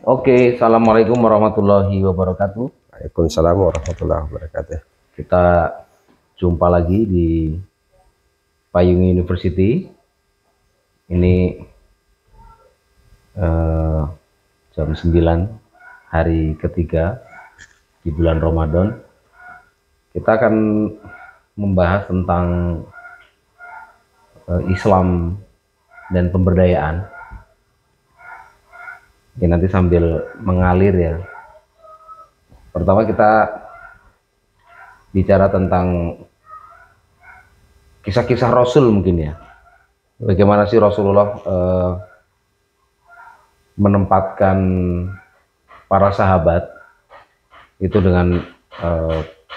Oke, assalamualaikum warahmatullahi wabarakatuh. Waalaikumsalam warahmatullahi wabarakatuh. Kita jumpa lagi di Payung University. Ini eh, jam 9 hari ketiga di bulan Ramadan. Kita akan membahas tentang Islam dan pemberdayaan. Oke, nanti sambil mengalir ya. Pertama kita bicara tentang kisah-kisah Rasul mungkin ya. Bagaimana sih Rasulullah menempatkan para sahabat itu dengan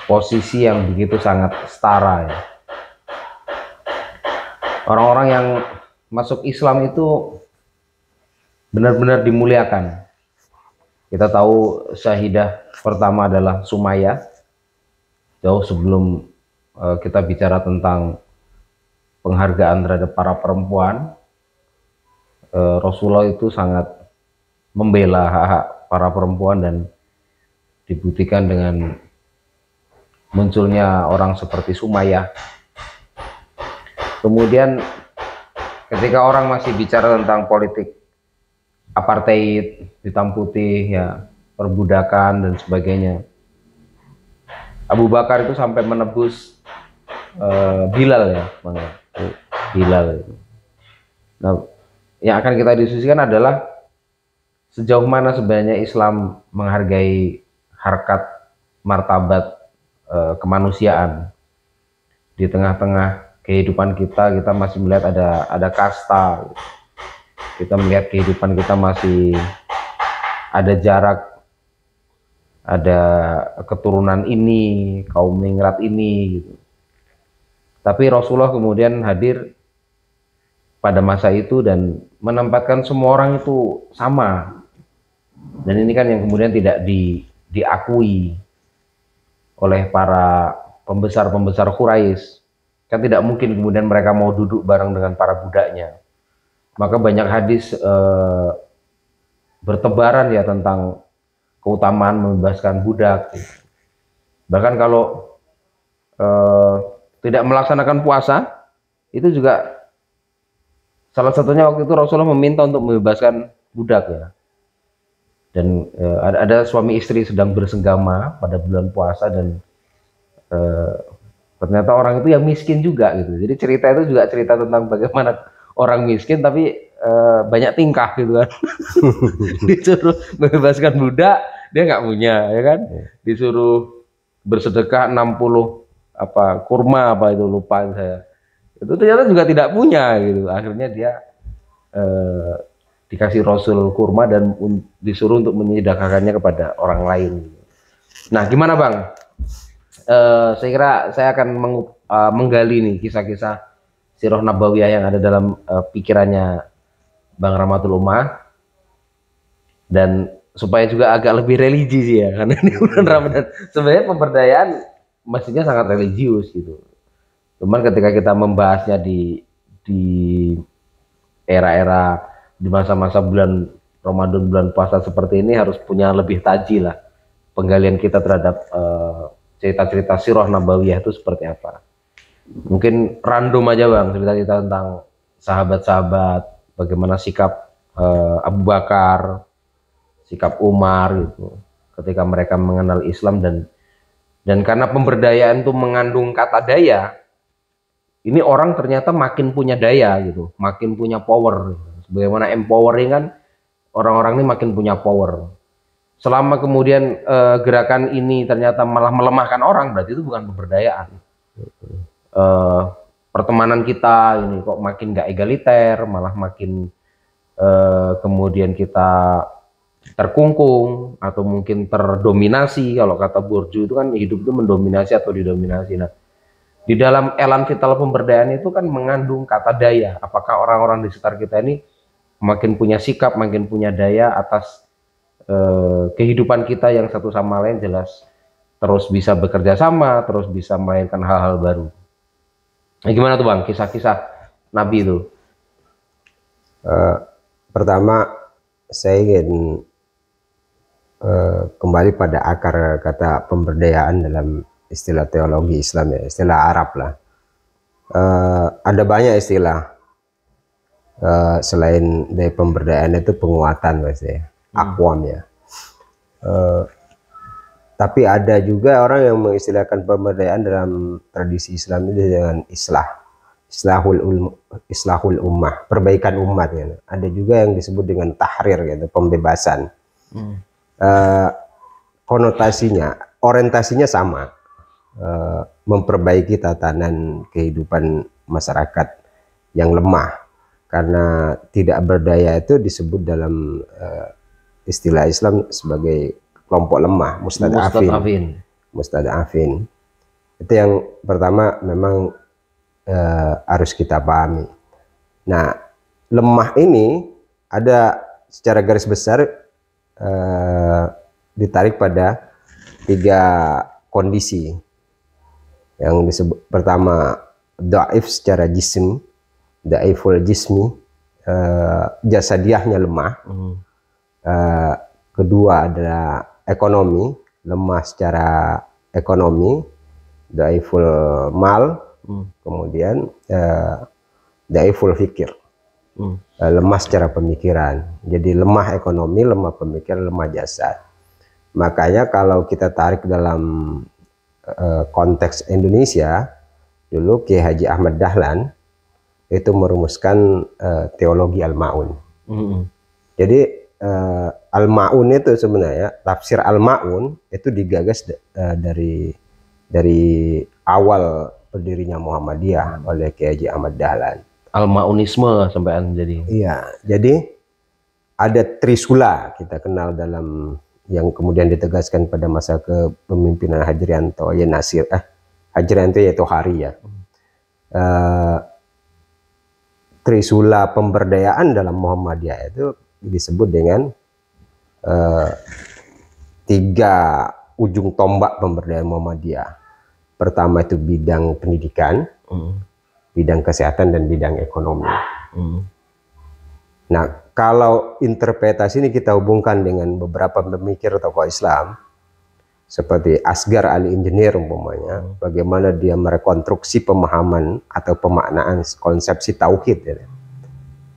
posisi yang begitu sangat setara ya. Orang-orang yang masuk Islam itu benar-benar dimuliakan. Kita tahu syahidah pertama adalah Sumayyah. Jauh sebelum kita bicara tentang penghargaan terhadap para perempuan, Rasulullah itu sangat membela hak-hak para perempuan dan dibuktikan dengan munculnya orang seperti Sumayyah. Kemudian ketika orang masih bicara tentang politik apartheid, hitam putih ya, perbudakan dan sebagainya, Abu Bakar itu sampai menebus Bilal ya, Bilal. Nah, yang akan kita diskusikan adalah sejauh mana sebenarnya Islam menghargai harkat martabat kemanusiaan. Di tengah-tengah kehidupan kita masih melihat ada kasta. Kita melihat kehidupan kita masih ada jarak, ada keturunan ini, kaum ningrat ini gitu. Tapi Rasulullah kemudian hadir pada masa itu dan menempatkan semua orang itu sama. Dan ini kan yang kemudian tidak diakui oleh para pembesar-pembesar Quraisy. Kan tidak mungkin kemudian mereka mau duduk bareng dengan para budaknya. Maka banyak hadis bertebaran ya tentang keutamaan membebaskan budak. Bahkan kalau tidak melaksanakan puasa, itu juga salah satunya waktu itu Rasulullah meminta untuk membebaskan budak ya. Dan ada suami istri sedang bersenggama pada bulan puasa dan ternyata orang itu yang miskin juga gitu. Jadi cerita itu juga cerita tentang bagaimana orang miskin tapi banyak tingkah gitu kan. Disuruh membebaskan budak dia nggak punya ya kan, disuruh bersedekah 60 apa kurma apa itu lupa saya, itu ternyata juga tidak punya gitu. Akhirnya dia dikasih Rasul kurma dan disuruh untuk menyedekahkannya kepada orang lain. Nah gimana Bang, saya kira saya akan menggali nih kisah-kisah Sirah Nabawiyah yang ada dalam pikirannya Bang Rahmatul Ummah, dan supaya juga agak lebih religi sih ya, karena ini bulan Ramadan. Sebenarnya pemberdayaan mestinya sangat religius gitu. Cuman ketika kita membahasnya di era-era di masa-masa bulan Ramadan, bulan puasa seperti ini, harus punya lebih taji lah penggalian kita terhadap cerita-cerita Sirah Nabawiyah itu seperti apa. Mungkin random aja Bang, cerita-cerita tentang sahabat-sahabat, bagaimana sikap Abu Bakar, sikap Umar gitu ketika mereka mengenal Islam, dan karena pemberdayaan itu mengandung kata daya, ini orang ternyata makin punya daya gitu, makin punya power. Bagaimana empowering kan, orang-orang ini makin punya power. Selama kemudian gerakan ini ternyata malah melemahkan orang, berarti itu bukan pemberdayaan. Pertemanan kita ini kok makin gak egaliter, malah makin kemudian kita terkungkung atau mungkin terdominasi. Kalau kata Bourdieu itu kan hidup itu mendominasi atau didominasi. Nah, di dalam elan vital pemberdayaan itu kan mengandung kata daya. Apakah orang-orang di sekitar kita ini makin punya sikap, makin punya daya atas kehidupan kita yang satu sama lain jelas terus bisa bekerja sama, terus bisa melahirkan hal-hal baru. Nah, gimana tuh Bang kisah-kisah Nabi itu? Pertama saya ingin kembali pada akar kata pemberdayaan dalam istilah teologi Islam ya, istilah Arab lah. Ada banyak istilah selain dari pemberdayaan itu penguatan maksudnya, akwam ya. Tapi ada juga orang yang mengistilahkan pemberdayaan dalam tradisi Islam itu dengan islahul ummah, perbaikan umat ya. Ada juga yang disebut dengan tahrir gitu, pembebasan. Konotasinya, orientasinya sama, memperbaiki tatanan kehidupan masyarakat yang lemah, karena tidak berdaya itu disebut dalam istilah Islam sebagai kelompok lemah, mustad'afin. Itu yang pertama memang harus kita pahami. Nah, lemah ini ada secara garis besar ditarik pada 3 kondisi. Yang disebut pertama dhaif secara jism, dhaiful jismi, jasadiahnya lemah. Kedua adalah ekonomi, lemah secara ekonomi, dhaiful mal. Kemudian dhaiful fikir, lemah secara pemikiran. Jadi lemah ekonomi, lemah pemikiran, lemah jasad. Makanya kalau kita tarik dalam konteks Indonesia, dulu Kiai Haji Ahmad Dahlan itu merumuskan teologi Al-Ma'un. Jadi Al-Ma'un itu sebenarnya, tafsir Al-Ma'un itu digagas dari awal berdirinya Muhammadiyah oleh Kiai Haji Ahmad Dahlan. Al-Ma'unisme sampai jadi. Iya, jadi ada Trisula kita kenal dalam yang kemudian ditegaskan pada masa kepemimpinan Hajrianto ya Nasir, Hajrianto yaitu Hari ya. Trisula pemberdayaan dalam Muhammadiyah itu disebut dengan 3 ujung tombak pemberdayaan Muhammadiyah. Pertama itu bidang pendidikan, bidang kesehatan, dan bidang ekonomi. Nah, kalau interpretasi ini kita hubungkan dengan beberapa pemikir tokoh Islam, seperti Asgar Ali Engineer umpamanya, bagaimana dia merekonstruksi pemahaman atau pemaknaan konsepsi tauhid. Ya.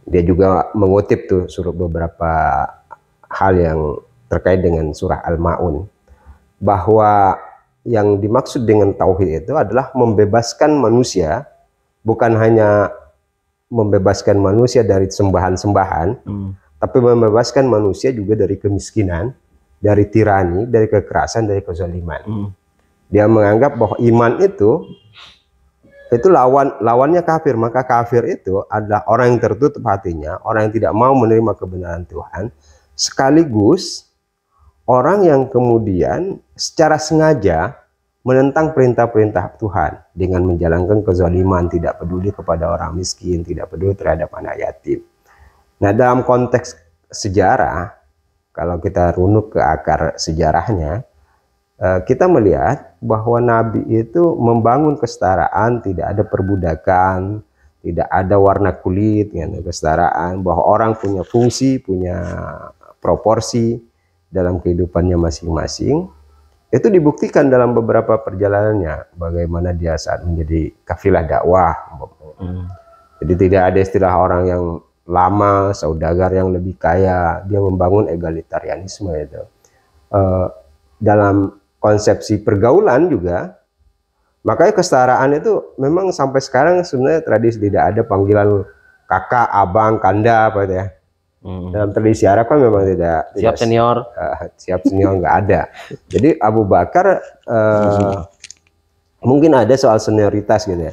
Dia juga mengutip tuh beberapa hal yang terkait dengan surah Al-Ma'un, bahwa yang dimaksud dengan tauhid itu adalah membebaskan manusia, bukan hanya membebaskan manusia dari sembahan-sembahan, tapi membebaskan manusia juga dari kemiskinan, dari tirani, dari kekerasan, dari kezaliman. Dia menganggap bahwa iman itu lawannya kafir, maka kafir itu adalah orang yang tertutup hatinya, orang yang tidak mau menerima kebenaran Tuhan, sekaligus orang yang kemudian secara sengaja menentang perintah-perintah Tuhan dengan menjalankan kezaliman, tidak peduli kepada orang miskin, tidak peduli terhadap anak yatim. Nah, dalam konteks sejarah, kalau kita runut ke akar sejarahnya, kita melihat bahwa Nabi itu membangun kesetaraan, tidak ada perbudakan, tidak ada warna kulit, ya, kesetaraan, bahwa orang punya fungsi, punya proporsi dalam kehidupannya masing-masing. Itu dibuktikan dalam beberapa perjalanannya, bagaimana dia saat menjadi kafilah dakwah. Jadi tidak ada istilah orang yang lama, saudagar yang lebih kaya, dia membangun egalitarianisme itu. Dalam konsepsi pergaulan juga, makanya kesetaraan itu memang sampai sekarang sebenarnya tradisi, tidak ada panggilan kakak, abang, kanda apa itu ya. Dalam tradisi Arab kan memang tidak siap senior, siap senior nggak ada. Jadi Abu Bakar mungkin ada soal senioritas gitu ya,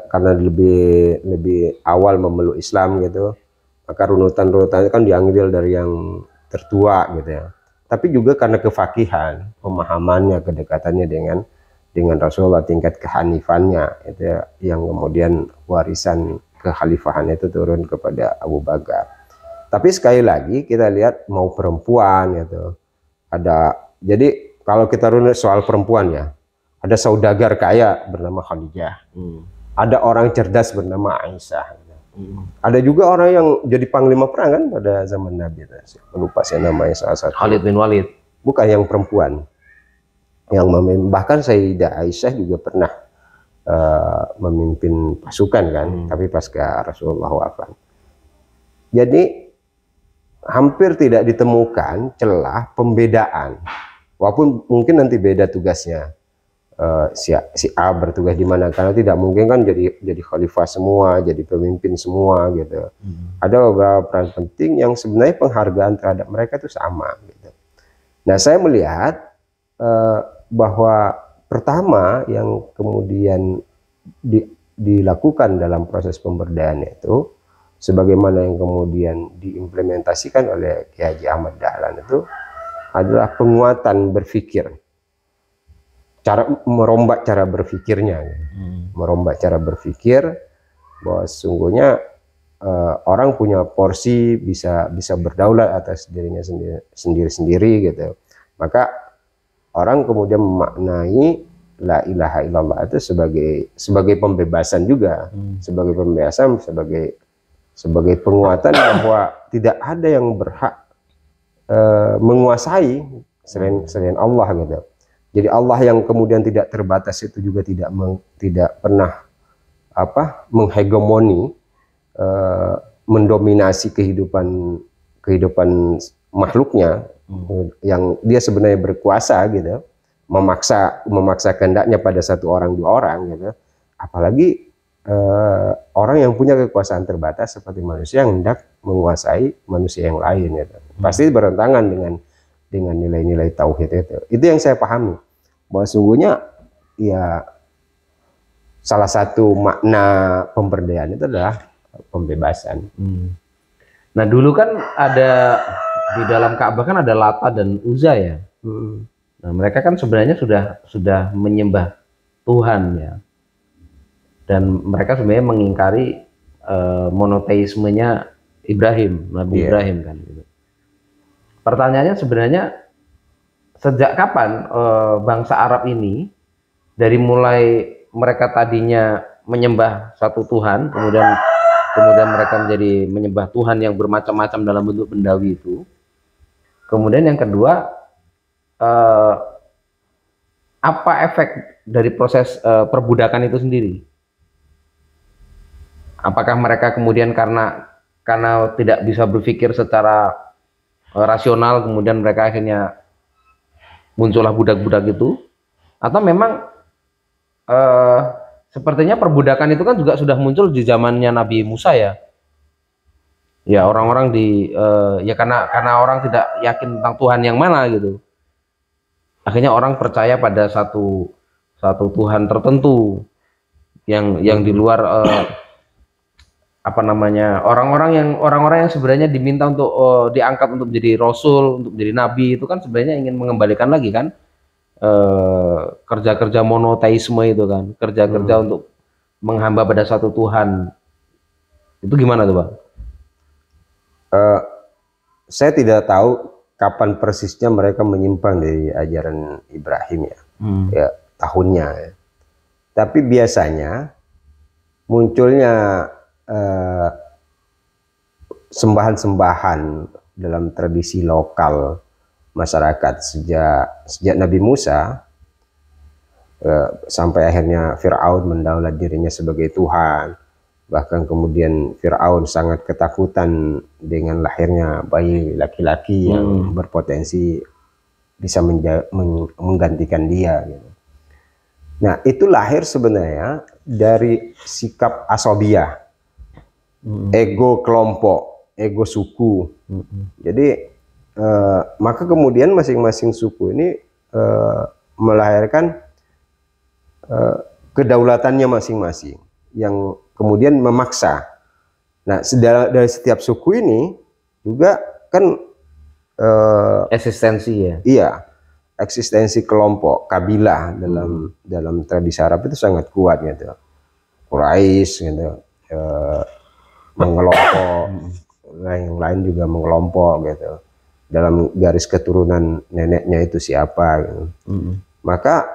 karena lebih awal memeluk Islam gitu, maka runutan-runutannya kan diambil dari yang tertua gitu ya. Tapi juga karena kefakihan, pemahamannya, kedekatannya dengan Rasulullah, tingkat kehanifannya itu ya, yang kemudian warisan kekhalifahan itu turun kepada Abu Bakar. Tapi sekali lagi kita lihat mau perempuan gitu, jadi kalau kita runut soal perempuan ya, ada saudagar kaya bernama Khadijah, ada orang cerdas bernama Aisyah, Ada juga orang yang jadi panglima perang kan pada zaman Nabi. Lupa saya namanya, salah satu. Khalid bin Walid. Bukan, yang perempuan. Yang memimpin, bahkan Sayyidah Aisyah juga pernah memimpin pasukan kan, tapi pasca Rasulullah wafat. Jadi hampir tidak ditemukan celah pembedaan, walaupun mungkin nanti beda tugasnya. Si A bertugas di mana, karena tidak mungkin kan jadi khalifah semua, jadi pemimpin semua gitu. Ada beberapa peran penting yang sebenarnya penghargaan terhadap mereka itu sama gitu. Nah, saya melihat bahwa pertama yang kemudian dilakukan dalam proses pemberdayaan itu, sebagaimana yang kemudian diimplementasikan oleh Kiai Haji Ahmad Dahlan itu adalah penguatan berpikir. Merombak cara berpikirnya, merombak cara berpikir bahwa sesungguhnya orang punya porsi, bisa berdaulat atas dirinya sendiri gitu. Maka orang kemudian memaknai la ilaha illallah itu sebagai pembebasan juga, sebagai pembebasan, sebagai penguatan bahwa tidak ada yang berhak menguasai selain Allah gitu. Jadi Allah yang kemudian tidak terbatas itu juga tidak pernah menghegemoni, mendominasi kehidupan makhluknya, yang dia sebenarnya berkuasa gitu, memaksa kehendaknya pada satu orang dua orang gitu. Apalagi orang yang punya kekuasaan terbatas seperti manusia yang hendak menguasai manusia yang lain gitu. Pasti bertentangan dengan nilai-nilai tauhid itu. Itu yang saya pahami, bahwa sungguhnya ya salah satu makna pemberdayaan itu adalah pembebasan. Nah, dulu kan ada di dalam Ka'bah kan ada Lata dan Uzza ya. Nah, mereka kan sebenarnya sudah menyembah Tuhan ya. Dan mereka sebenarnya mengingkari monoteismenya Ibrahim, Nabi Ibrahim kan gitu. Pertanyaannya sebenarnya sejak kapan bangsa Arab ini, dari mulai mereka tadinya menyembah satu Tuhan, kemudian mereka menjadi menyembah Tuhan yang bermacam-macam dalam bentuk bendawi itu. Kemudian yang kedua, apa efek dari proses perbudakan itu sendiri? Apakah mereka kemudian karena tidak bisa berpikir secara rasional, kemudian mereka akhirnya muncullah budak-budak itu, atau memang sepertinya perbudakan itu kan juga sudah muncul di zamannya Nabi Musa ya. Ya, orang-orang ya karena orang tidak yakin tentang Tuhan yang mana gitu. Akhirnya orang percaya pada satu Tuhan tertentu yang di luar orang-orang yang sebenarnya diminta untuk diangkat untuk menjadi rasul, untuk menjadi nabi, itu kan sebenarnya ingin mengembalikan lagi kan kerja-kerja monoteisme itu kan, kerja-kerja untuk menghamba pada satu Tuhan. Itu gimana tuh, Bang? Saya tidak tahu kapan persisnya mereka menyimpang dari ajaran Ibrahim ya, ya tahunnya ya. Tapi biasanya munculnya sembahan-sembahan dalam tradisi lokal masyarakat sejak Nabi Musa sampai akhirnya Fir'aun mendaulat dirinya sebagai Tuhan. Bahkan kemudian Fir'aun sangat ketakutan dengan lahirnya bayi laki-laki yang berpotensi bisa menggantikan dia gitu. Nah, itu lahir sebenarnya dari sikap asobiyah, ego kelompok, ego suku. Jadi maka kemudian masing-masing suku ini melahirkan kedaulatannya masing-masing yang kemudian memaksa. Nah, dari setiap suku ini juga kan eksistensi ya. Iya, eksistensi kelompok, kabilah dalam tradisi Arab itu sangat kuat gitu. Quraisy gitu, mengelompok, yang lain juga mengelompok gitu. Dalam garis keturunan neneknya itu siapa gitu. Maka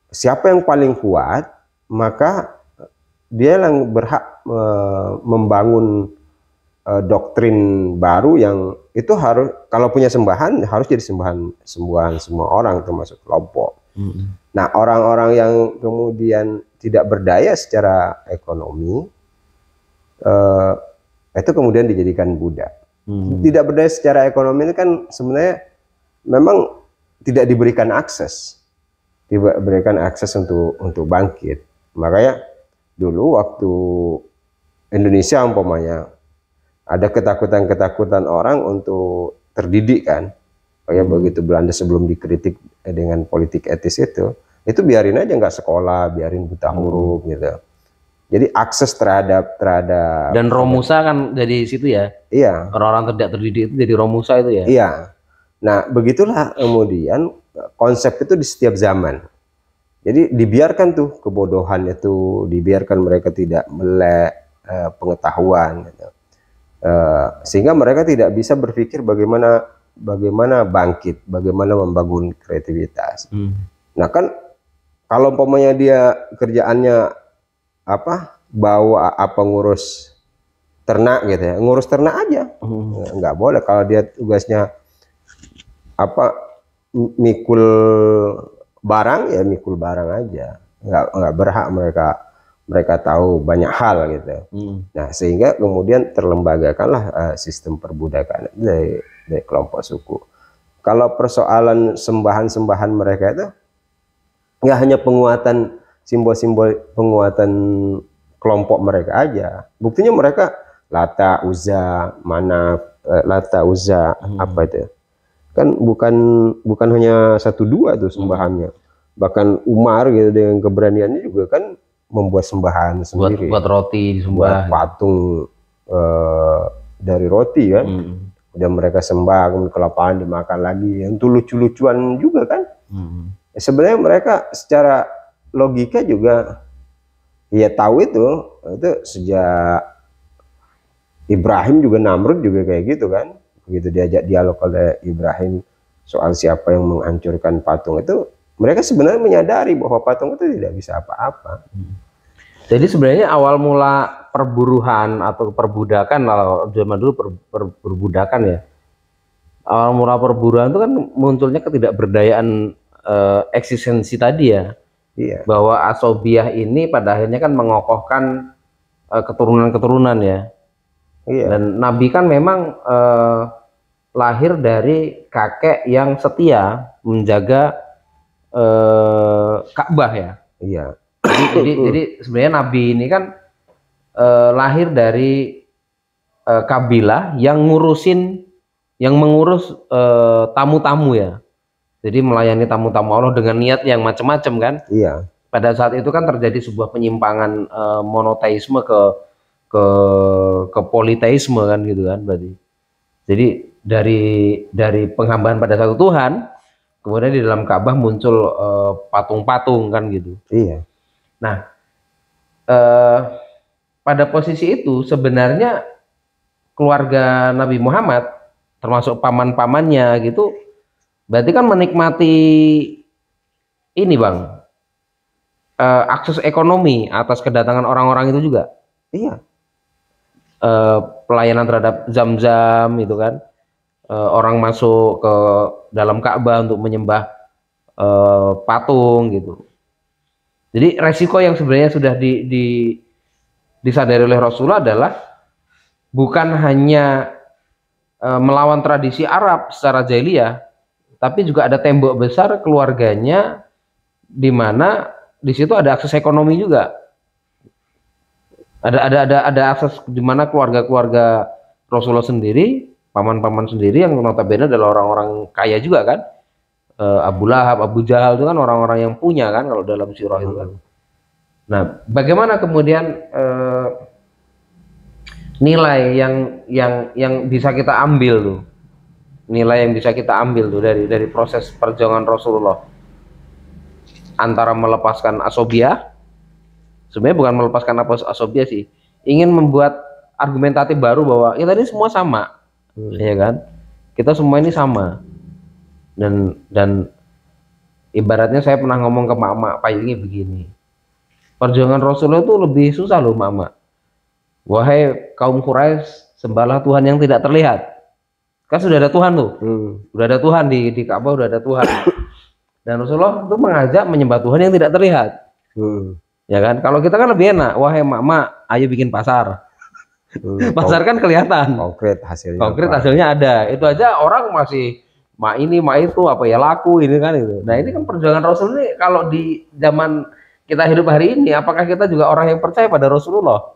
siapa yang paling kuat, maka dia yang berhak membangun doktrin baru yang itu harus, kalau punya sembahan harus jadi sembahan semua orang termasuk kelompok. Nah, orang-orang yang kemudian tidak berdaya secara ekonomi itu kemudian dijadikan budak. Tidak berdaya secara ekonomi ini kan sebenarnya memang tidak diberikan akses untuk bangkit. Makanya dulu waktu Indonesia umpamanya ada ketakutan orang untuk terdidik kan, kayak begitu Belanda sebelum dikritik dengan politik etis itu biarin aja nggak sekolah, biarin buta huruf gitu. Jadi akses terhadap dan Romusa kan dari situ ya. Iya. Orang-orang tidak terdidik itu jadi Romusa itu ya. Iya. Nah, begitulah kemudian konsep itu di setiap zaman. Jadi dibiarkan tuh kebodohan itu, dibiarkan mereka tidak melek pengetahuan gitu. Sehingga mereka tidak bisa berpikir bagaimana bangkit, bagaimana membangun kreativitas. Nah kan kalau umpamanya dia kerjaannya ngurus ternak gitu ya, ngurus ternak aja, nggak boleh. Kalau dia tugasnya mikul barang ya mikul barang aja, nggak berhak mereka tahu banyak hal gitu. Nah, sehingga kemudian terlembagakanlah sistem perbudakan dari kelompok suku. Kalau persoalan sembahan-sembahan mereka itu nggak hanya penguatan simbol-simbol penguatan kelompok mereka aja. Buktinya mereka Lata, Uzza, Manaf, Lata, Uzza, apa itu? Kan bukan hanya 1-2 tuh sembahannya. Bahkan Umar gitu dengan keberaniannya juga kan membuat sembahan sendiri, buat roti disembah, buat patung dari roti kan. Kemudian mereka sembah, kemudian ke lapangan dimakan lagi, yang itu lucu-lucuan juga kan. Sebenarnya mereka secara logika juga ya tahu itu sejak Ibrahim juga, Namrud juga kayak gitu kan. Begitu diajak dialog oleh Ibrahim soal siapa yang menghancurkan patung itu, mereka sebenarnya menyadari bahwa patung itu tidak bisa apa-apa. Jadi sebenarnya awal mula perburuhan atau perbudakan, kalau zaman dulu perbudakan ya, awal mula perburuhan itu kan munculnya ketidakberdayaan eksistensi tadi ya. Iya. Bahwa asobiah ini pada akhirnya kan mengokohkan keturunan-keturunan ya. Iya. Dan Nabi kan memang lahir dari kakek yang setia menjaga Ka'bah ya. Iya. Jadi sebenarnya Nabi ini kan lahir dari kabilah yang mengurus tamu-tamu ya. Jadi melayani tamu-tamu Allah dengan niat yang macam-macam kan. Iya. Pada saat itu kan terjadi sebuah penyimpangan monoteisme ke politeisme kan gitu kan berarti. Jadi dari penghambaan pada satu Tuhan, kemudian di dalam Ka'bah muncul patung-patung kan gitu. Iya. Nah, pada posisi itu sebenarnya keluarga Nabi Muhammad termasuk paman-pamannya gitu, berarti kan menikmati ini Bang, akses ekonomi atas kedatangan orang-orang itu juga. Iya. Pelayanan terhadap Zam-Zam itu kan, orang masuk ke dalam Ka'bah untuk menyembah patung gitu. Jadi resiko yang sebenarnya sudah disadari oleh Rasulullah adalah bukan hanya melawan tradisi Arab secara jahiliyah, tapi juga ada tembok besar keluarganya, di mana di situ ada akses ekonomi juga. Ada akses di mana keluarga-keluarga Rasulullah sendiri, paman-paman sendiri yang notabene adalah orang-orang kaya juga kan. Abu Lahab, Abu Jahal itu kan orang-orang yang punya kan kalau dalam sirah itu kan. Nah, bagaimana kemudian nilai yang bisa kita ambil tuh? Nilai yang bisa kita ambil tuh dari proses perjuangan Rasulullah antara melepaskan asobiah. Sebenarnya bukan melepaskan asobiah sih, ingin membuat argumentatif baru bahwa ya tadi semua sama, ya kan? Kita semua ini sama. Dan ibaratnya saya pernah ngomong ke mak-mak payungnya begini, perjuangan Rasulullah itu lebih susah loh mak-mak. wahai kaum Quraisy, sembahlah Tuhan yang tidak terlihat. Kan sudah ada Tuhan tuh, sudah ada Tuhan di Ka'bah, sudah ada Tuhan. Dan Rasulullah itu mengajak menyembah Tuhan yang tidak terlihat. Ya kan? Kalau kita kan lebih enak, wahai mak, ayo bikin pasar. Pasar kan kelihatan. Konkret hasilnya. Konkret hasilnya ada. Itu aja orang masih mak ini, mak itu, apa ya laku ini kan itu. Nah ini kan perjuangan Rasul ini kalau di zaman kita hidup hari ini, apakah kita juga orang yang percaya pada Rasulullah?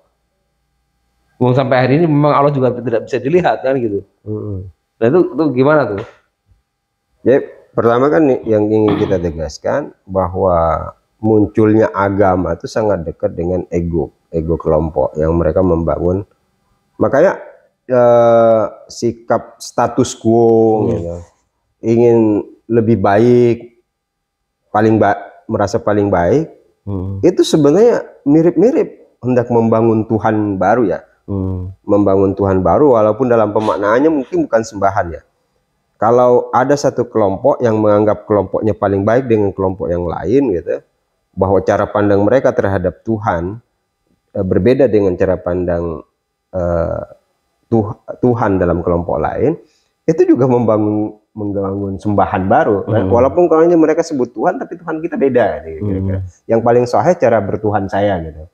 Sampai hari ini memang Allah juga tidak bisa dilihat kan gitu. Nah itu gimana tuh? Ya, pertama kan yang ingin kita tegaskan bahwa munculnya agama itu sangat dekat dengan ego kelompok yang mereka membangun. Makanya sikap status quo, gitu, ingin lebih baik, merasa paling baik, itu sebenarnya mirip-mirip hendak membangun Tuhan baru ya. Membangun Tuhan baru walaupun dalam pemaknaannya mungkin bukan sembahan ya. Kalau ada satu kelompok yang menganggap kelompoknya paling baik dengan kelompok yang lain gitu, bahwa cara pandang mereka terhadap Tuhan berbeda dengan cara pandang Tuhan dalam kelompok lain, itu juga membangun sembahan baru. Walaupun kalau mereka sebut Tuhan, tapi Tuhan kita beda. Kira-kira. Yang paling sahih cara bertuhan saya gitu.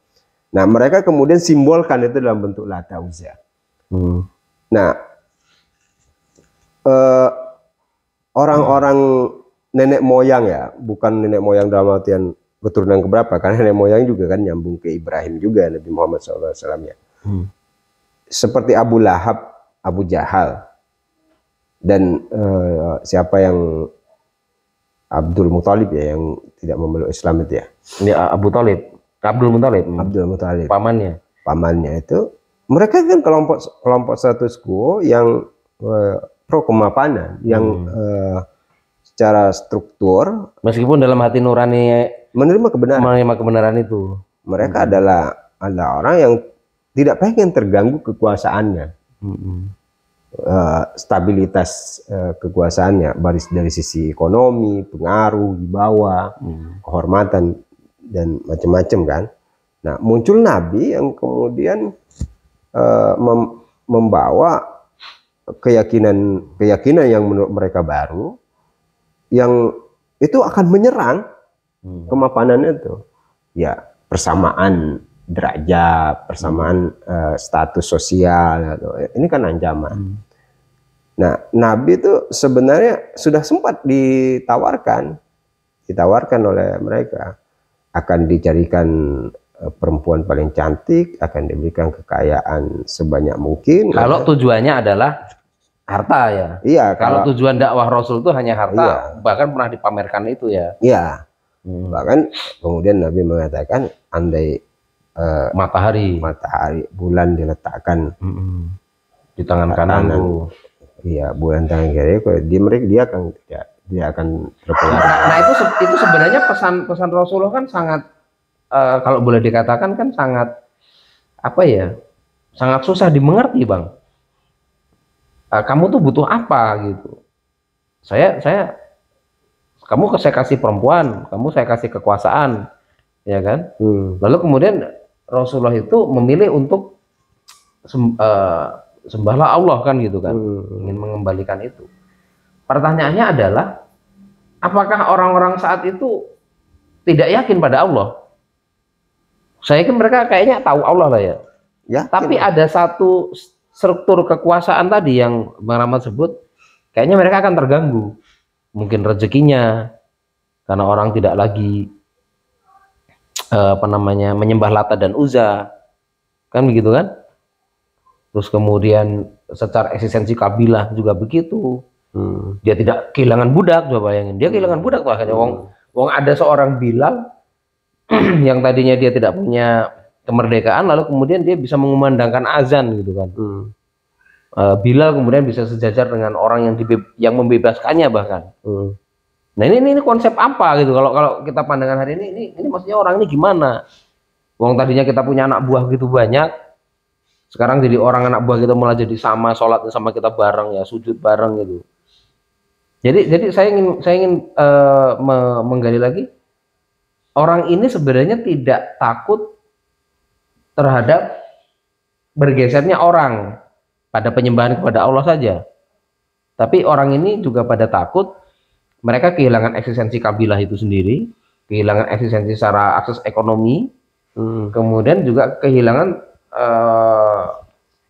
Nah, mereka kemudian simbolkan itu dalam bentuk Lata Uzza. Nah, orang-orang nenek moyang ya, bukan nenek moyang dalam artian keturunan keberapa, karena nenek moyang juga kan nyambung ke Ibrahim juga, Nabi Muhammad SAW ya. Seperti Abu Lahab, Abu Jahal, dan siapa yang Abdul Muthalib ya, yang tidak memeluk Islam itu ya. Ini Abu Thalib. Abdul Muthalib, pamannya itu, mereka kan kelompok status quo yang pro kemapanan, yang secara struktur, meskipun dalam hati nurani menerima kebenaran itu, mereka adalah orang yang tidak pengen terganggu kekuasaannya, stabilitas kekuasaannya, dari sisi ekonomi, pengaruh di bawah, kehormatan dan macam-macam kan. Nah, muncul Nabi yang kemudian membawa keyakinan yang menurut mereka baru, yang itu akan menyerang kemapanan itu. Ya, persamaan derajat, persamaan status sosial. Ini kan ancaman. Nah, Nabi itu sebenarnya sudah sempat ditawarkan oleh mereka. Akan dicarikan perempuan paling cantik, akan diberikan kekayaan sebanyak mungkin. Kalau tujuannya adalah harta ya. Iya. Kalau tujuan dakwah Rasul itu hanya harta, bahkan pernah dipamerkan itu ya. Iya. Bahkan kemudian Nabi mengatakan, andai matahari, bulan diletakkan di tangan kananku. Iya, bulan tangan kiri, dia akan terpengaruh. Nah itu sebenarnya pesan Rasulullah kan sangat kalau boleh dikatakan kan sangat apa ya, sangat susah dimengerti bang. Kamu tuh butuh apa gitu? Saya kasih perempuan, saya kasih kekuasaan, ya kan? Lalu kemudian Rasulullah itu memilih untuk sembahlah Allah kan gitu kan, ingin mengembalikan itu. Pertanyaannya adalah, apakah orang-orang saat itu tidak yakin pada Allah? Saya yakin mereka kayaknya tahu Allah lah ya. Tapi ada satu struktur kekuasaan tadi yang Bang Rahmat sebut, kayaknya mereka akan terganggu. Mungkin rezekinya, karena orang tidak lagi menyembah Lata dan Uzza, kan begitu kan? Terus kemudian secara eksistensi kabilah juga begitu. Dia tidak kehilangan budak, coba bayangin. Dia kehilangan budak tuh akhirnya. Wong ada seorang Bilal yang tadinya dia tidak punya kemerdekaan, lalu kemudian dia bisa mengumandangkan azan gitu kan. Bilal kemudian bisa sejajar dengan orang yang membebaskannya bahkan. Nah ini konsep apa gitu? Kalau kita pandangan hari ini maksudnya orang ini gimana? Wong tadinya kita punya anak buah gitu banyak, sekarang jadi orang anak buah kita malah jadi sama sholatnya sama kita bareng ya, sujud bareng gitu. Jadi saya ingin menggali lagi, orang ini sebenarnya tidak takut terhadap bergesernya orang pada penyembahan kepada Allah saja. Tapi orang ini juga pada takut, mereka kehilangan eksistensi kabilah itu sendiri, kehilangan eksistensi secara akses ekonomi, kemudian juga kehilangan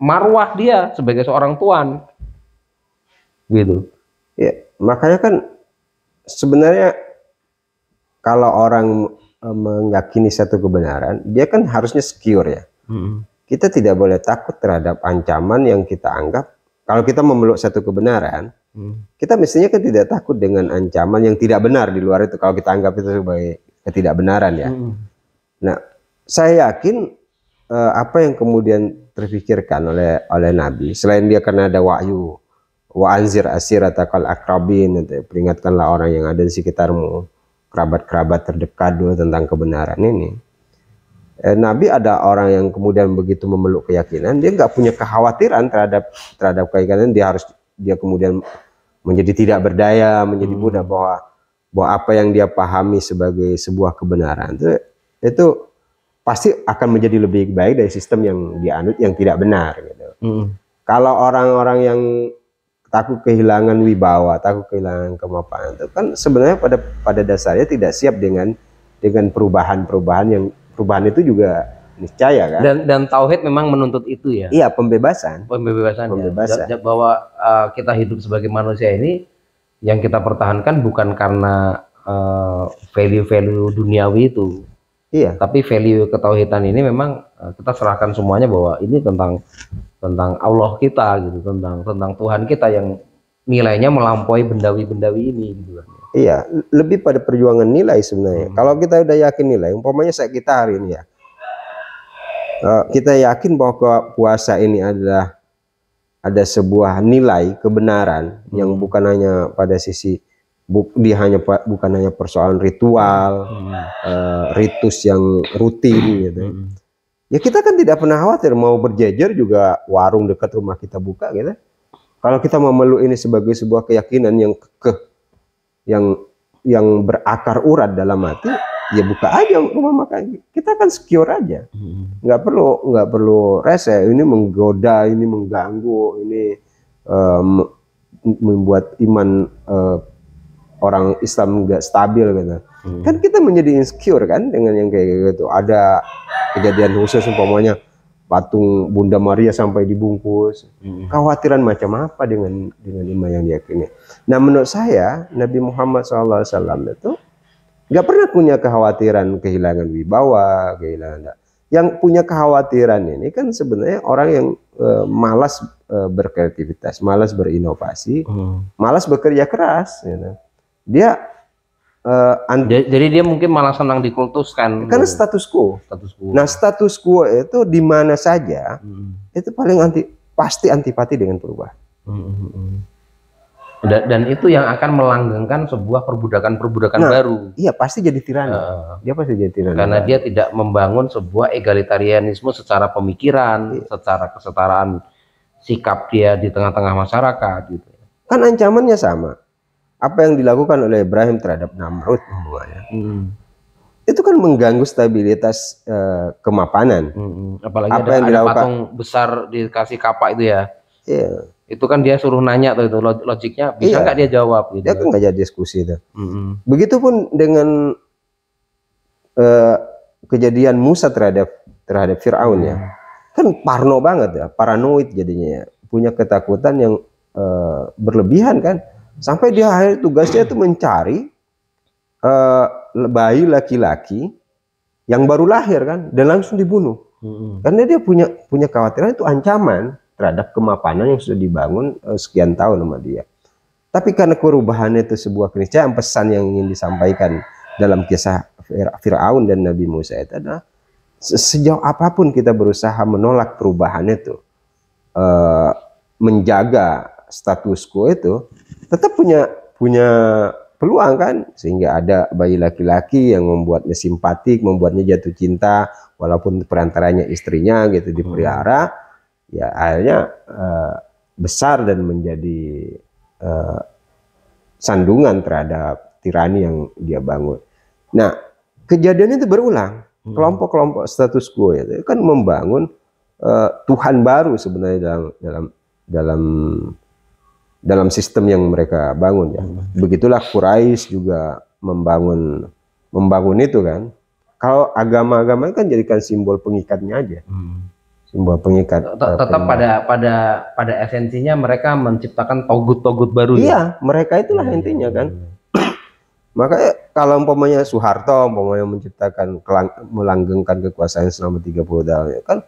marwah dia sebagai seorang tuan, gitu. Ya, makanya kan sebenarnya kalau orang meyakini satu kebenaran, dia kan harusnya secure ya. Kita tidak boleh takut terhadap ancaman yang kita anggap. Kalau kita memeluk satu kebenaran, kita mestinya kan tidak takut dengan ancaman yang tidak benar di luar itu. Kalau kita anggap itu sebagai ketidakbenaran ya. Nah, saya yakin apa yang kemudian terpikirkan oleh Nabi, selain dia karena ada wahyu, wa anzir asiratakal akrabin, peringatkanlah orang yang ada di sekitarmu, kerabat-kerabat terdekat dulu tentang kebenaran ini. Nabi ada orang yang kemudian begitu memeluk keyakinan, dia nggak punya kekhawatiran terhadap keyakinan, dia kemudian menjadi tidak berdaya, menjadi mudah bahwa apa yang dia pahami sebagai sebuah kebenaran itu pasti akan menjadi lebih baik dari sistem yang dianut yang tidak benar gitu. Kalau orang-orang yang takut kehilangan wibawa, takut kehilangan kemapanan, itu kan sebenarnya pada dasarnya tidak siap dengan perubahan itu juga niscaya kan. Dan tauhid memang menuntut itu ya. Iya, pembebasan. Bahwa kita hidup sebagai manusia ini yang kita pertahankan bukan karena value-value duniawi itu. Iya. Tapi value ketauhidan ini memang kita serahkan semuanya bahwa ini tentang Allah kita gitu, tentang Tuhan kita yang nilainya melampaui bendawi-bendawi ini gitu. Iya, lebih pada perjuangan nilai sebenarnya. Kalau kita udah yakin nilai, umpamanya kita hari ini ya, kita yakin bahwa puasa ini ada sebuah nilai kebenaran yang bukan hanya pada sisi bukan hanya persoalan ritual, ritus yang rutin gitu. Ya kita kan tidak pernah khawatir mau berjejer juga warung dekat rumah kita buka gitu. Kalau kita memeluk ini sebagai sebuah keyakinan yang yang berakar urat dalam hati, ya buka aja rumah makan. Kita kan secure aja, nggak perlu rese. Ini menggoda, ini mengganggu, ini membuat iman orang Islam nggak stabil gitu. Kan kita menjadi insecure kan dengan yang kayak gitu. Ada kejadian khusus umpamanya patung Bunda Maria sampai dibungkus. Khawatiran macam apa dengan iman yang diyakini. Nah, menurut saya Nabi Muhammad SAW itu nggak pernah punya kekhawatiran kehilangan wibawa, kehilangan. Yang punya kekhawatiran ini kan sebenarnya orang yang malas berkreativitas, malas berinovasi, malas bekerja keras. Gitu. Jadi dia mungkin malah senang dikultuskan. Karena status quo. Nah, status quo itu di mana saja itu paling pasti antipati dengan perubahan. Dan itu yang akan melanggengkan sebuah perbudakan baru. Iya, pasti jadi tirani. Dia pasti jadi tirani. Karena dia tidak membangun sebuah egalitarianisme secara pemikiran, secara kesetaraan sikap dia di tengah-tengah masyarakat gitu. Kan ancamannya sama. Apa yang dilakukan oleh Ibrahim terhadap Namrud itu kan mengganggu stabilitas kemapanan. Apalagi apa yang dilakukan, patung besar dikasih kapak itu ya. Iya. Itu kan dia suruh nanya tuh, itu logiknya bisa nggak dia jawab gitu. Dia kan nggak jadi diskusi itu. Begitupun dengan kejadian Musa terhadap Fir'aun ya. Kan parno banget ya, paranoid jadinya ya. Punya ketakutan yang berlebihan kan. Sampai dia akhir tugasnya itu mencari bayi laki-laki yang baru lahir kan, dan langsung dibunuh. Karena dia punya kekhawatiran itu ancaman terhadap kemapanan yang sudah dibangun sekian tahun sama dia. Tapi karena perubahan itu sebuah keniscayaan, pesan yang ingin disampaikan dalam kisah Fir'aun dan Nabi Musa itu adalah sejauh apapun kita berusaha menolak perubahan itu, menjaga status quo itu, tetap punya peluang kan, sehingga ada bayi laki-laki yang membuatnya simpatik, membuatnya jatuh cinta, walaupun perantaranya istrinya gitu dipelihara, ya akhirnya besar dan menjadi sandungan terhadap tirani yang dia bangun. Nah, kejadian itu berulang. Kelompok-kelompok status quo itu kan membangun Tuhan baru sebenarnya dalam dalam dalam sistem yang mereka bangun ya. Begitulah Quraisy juga membangun itu kan. Kalau agama-agama kan jadikan simbol pengikatnya aja. Simbol pengikat. Tetap pada esensinya mereka menciptakan togut-togut baru. Iya, ya? Mereka itulah intinya kan. Makanya kalau umpamanya Soeharto menciptakan melanggengkan kekuasaan selama 30 tahun kan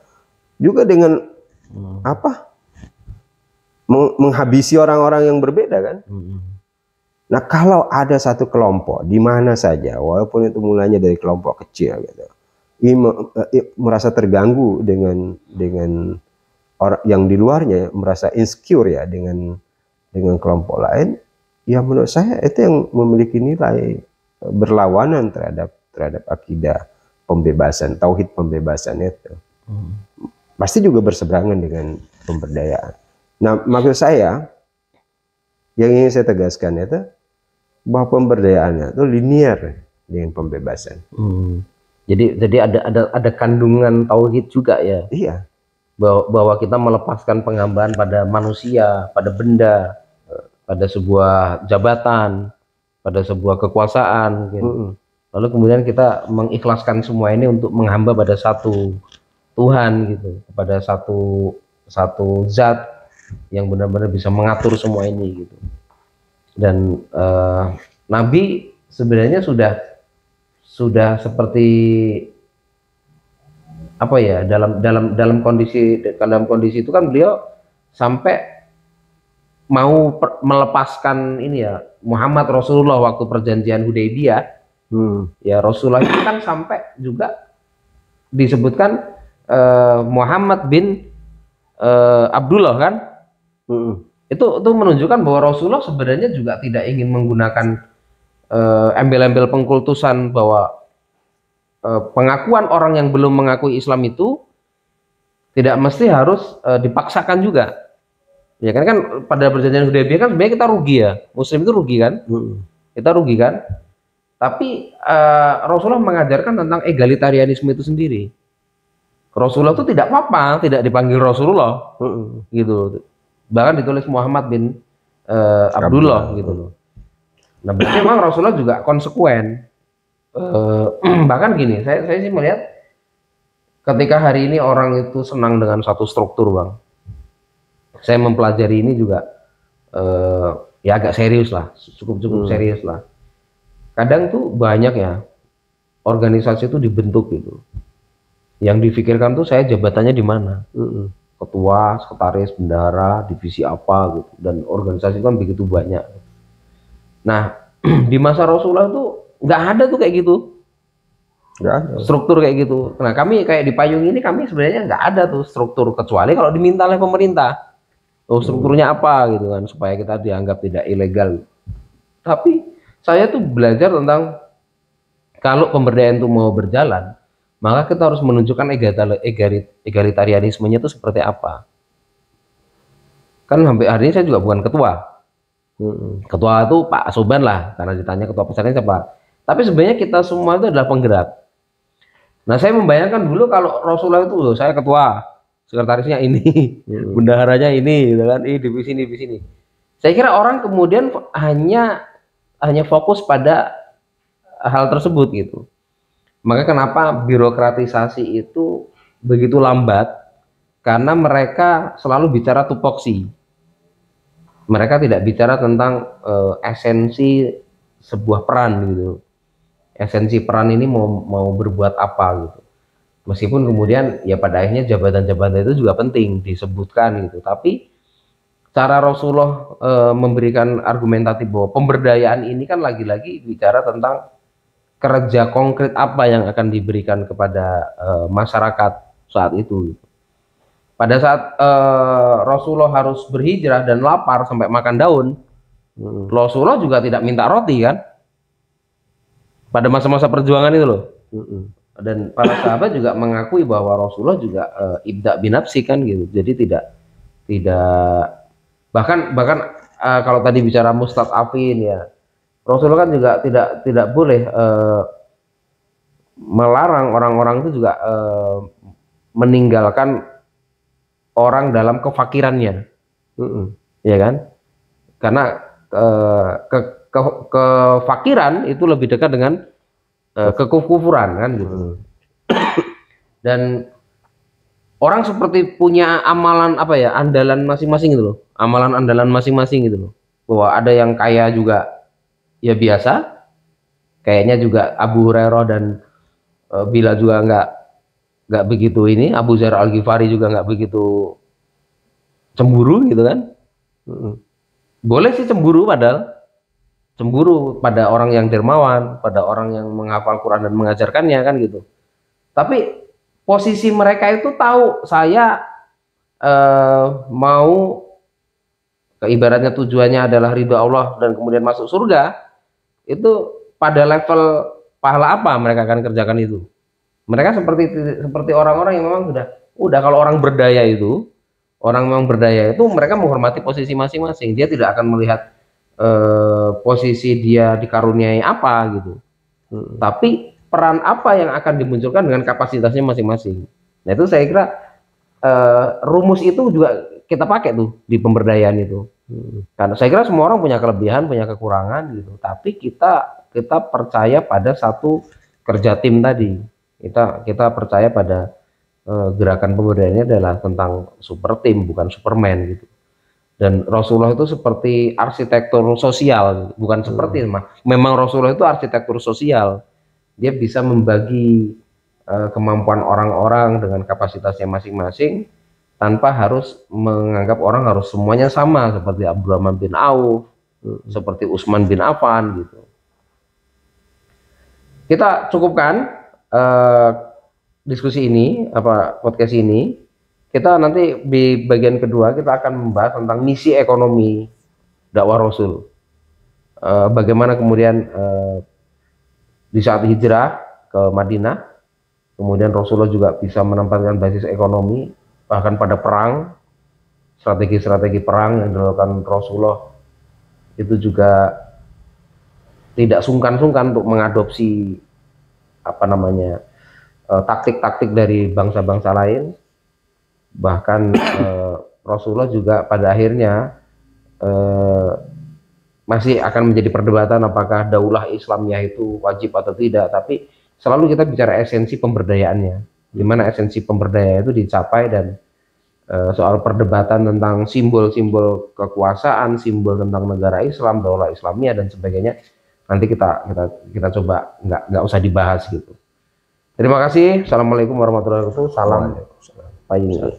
juga dengan apa? Menghabisi orang-orang yang berbeda kan. Nah, kalau ada satu kelompok di mana saja, walaupun itu mulanya dari kelompok kecil gitu, merasa terganggu dengan orang yang di luarnya, merasa insecure ya dengan kelompok lain, ya menurut saya itu yang memiliki nilai berlawanan terhadap akidah pembebasan, tauhid pembebasan itu. Pasti juga berseberangan dengan pemberdayaan. Nah, maksud saya yang ingin saya tegaskan itu bahwa pemberdayaannya itu linear dengan pembebasan. Jadi ada kandungan tauhid juga ya. Iya. Bahwa kita melepaskan penghambaan pada manusia, pada benda, pada sebuah jabatan, pada sebuah kekuasaan. Gitu. Lalu kemudian kita mengikhlaskan semua ini untuk menghamba pada satu Tuhan gitu, kepada satu zat yang benar-benar bisa mengatur semua ini gitu. Dan Nabi sebenarnya sudah seperti apa ya, dalam kondisi itu kan beliau sampai mau melepaskan ini ya, Muhammad Rasulullah waktu perjanjian Hudaybiyah. Ya Rasulullah itu kan sampai juga disebutkan Muhammad bin Abdullah kan. Itu menunjukkan bahwa Rasulullah sebenarnya juga tidak ingin menggunakan embel-embel pengkultusan, bahwa pengakuan orang yang belum mengakui Islam itu tidak mesti harus dipaksakan juga. Ya kan pada perjanjian Hudaybiyah kan sebenarnya kita rugi ya, Muslim itu rugi kan, kita rugi kan. Tapi Rasulullah mengajarkan tentang egalitarianisme itu sendiri. Rasulullah itu tidak apa-apa, tidak dipanggil Rasulullah, gitu. Bahkan ditulis Muhammad bin Abdullah gitu loh. Nah, berarti memang Rasulullah juga konsekuen. Bahkan gini, saya sih melihat ketika hari ini orang itu senang dengan satu struktur, Bang. Saya mempelajari ini juga ya agak serius lah, cukup serius lah. Kadang tuh banyak ya organisasi itu dibentuk gitu. Yang difikirkan tuh saya jabatannya di mana. Ketua, sekretaris, bendahara, divisi apa gitu, dan organisasi kan begitu banyak. Nah, di masa Rasulullah tuh nggak ada tuh kayak gitu, nggak ada struktur kayak gitu. Nah, kami kayak di payung ini kami sebenarnya nggak ada tuh struktur, kecuali kalau diminta oleh pemerintah. Strukturnya apa gitu kan, supaya kita dianggap tidak ilegal. Tapi saya tuh belajar tentang kalau pemberdayaan itu mau berjalan, maka kita harus menunjukkan egalitarianismenya itu seperti apa. Kan sampai hari ini saya juga bukan ketua. Ketua itu Pak Soban lah, karena ditanya ketua pesantren siapa. Tapi sebenarnya kita semua itu adalah penggerak. Nah, saya membayangkan dulu kalau Rasulullah itu, saya ketua, sekretarisnya ini, bendaharanya ini, gitu kan, divisi ini. Saya kira orang kemudian hanya fokus pada hal tersebut gitu. Maka kenapa birokratisasi itu begitu lambat? Karena mereka selalu bicara tupoksi. Mereka tidak bicara tentang esensi sebuah peran gitu. Esensi peran ini mau berbuat apa gitu. Meskipun kemudian ya pada akhirnya jabatan-jabatan itu juga penting disebutkan gitu. Tapi cara Rasulullah memberikan argumentatif bahwa pemberdayaan ini kan lagi-lagi bicara tentang kerja konkret apa yang akan diberikan kepada masyarakat saat itu. Pada saat Rasulullah harus berhijrah dan lapar sampai makan daun, Rasulullah juga tidak minta roti kan? Pada masa-masa perjuangan itu loh. Dan para sahabat juga mengakui bahwa Rasulullah juga ibda binafsi kan gitu. Jadi tidak bahkan kalau tadi bicara mustad'afin ya, Rasulullah kan juga tidak boleh melarang orang-orang itu juga meninggalkan orang dalam kefakirannya, ya kan? Karena kefakiran itu lebih dekat dengan kekufuran kan gitu. Dan orang seperti punya amalan apa ya, andalan masing-masing gitu loh, amalan andalan masing-masing gitu loh. Bahwa ada yang kaya juga ya biasa, kayaknya juga Abu Hurairah dan Bilal juga nggak begitu ini, Abu Dzar Al-Ghifari juga nggak begitu cemburu gitu kan. Boleh sih cemburu, padahal cemburu pada orang yang dermawan, pada orang yang menghafal Quran dan mengajarkannya kan gitu. Tapi posisi mereka itu tahu saya mau ibaratnya tujuannya adalah ridho Allah dan kemudian masuk surga, itu pada level pahala apa mereka akan kerjakan itu. Mereka seperti orang-orang yang memang udah kalau orang berdaya itu, orang memang berdaya itu mereka menghormati posisi masing-masing. Dia tidak akan melihat posisi dia dikaruniai apa gitu. Tapi peran apa yang akan dimunculkan dengan kapasitasnya masing-masing. Nah itu saya kira rumus itu juga kita pakai tuh di pemberdayaan itu. Karena saya kira semua orang punya kelebihan, punya kekurangan gitu. Tapi kita percaya pada satu kerja tim tadi. Kita percaya pada gerakan pemberdayaan ini adalah tentang super tim, bukan Superman gitu. Dan Rasulullah itu seperti arsitektur sosial, bukan seperti memang Rasulullah itu arsitektur sosial. Dia bisa membagi kemampuan orang-orang dengan kapasitasnya masing-masing tanpa harus menganggap orang harus semuanya sama, seperti Abdurrahman bin Auf, seperti Utsman bin Affan gitu. Kita cukupkan diskusi ini, podcast ini. Kita nanti di bagian kedua kita akan membahas tentang misi ekonomi dakwah Rasul. Bagaimana kemudian di saat hijrah ke Madinah, kemudian Rasulullah juga bisa menempatkan basis ekonomi, bahkan pada perang, strategi-strategi perang yang dilakukan Rasulullah itu juga tidak sungkan-sungkan untuk mengadopsi taktik-taktik dari bangsa-bangsa lain. Bahkan Rasulullah juga pada akhirnya masih akan menjadi perdebatan apakah daulah Islamnya itu wajib atau tidak, tapi selalu kita bicara esensi pemberdayaannya, di mana esensi pemberdayaan itu dicapai, dan soal perdebatan tentang simbol-simbol kekuasaan, simbol tentang negara Islam, daulah Islamiyah dan sebagainya, nanti kita coba nggak usah dibahas gitu. Terima kasih. Assalamualaikum warahmatullahi wabarakatuh. Salam payung.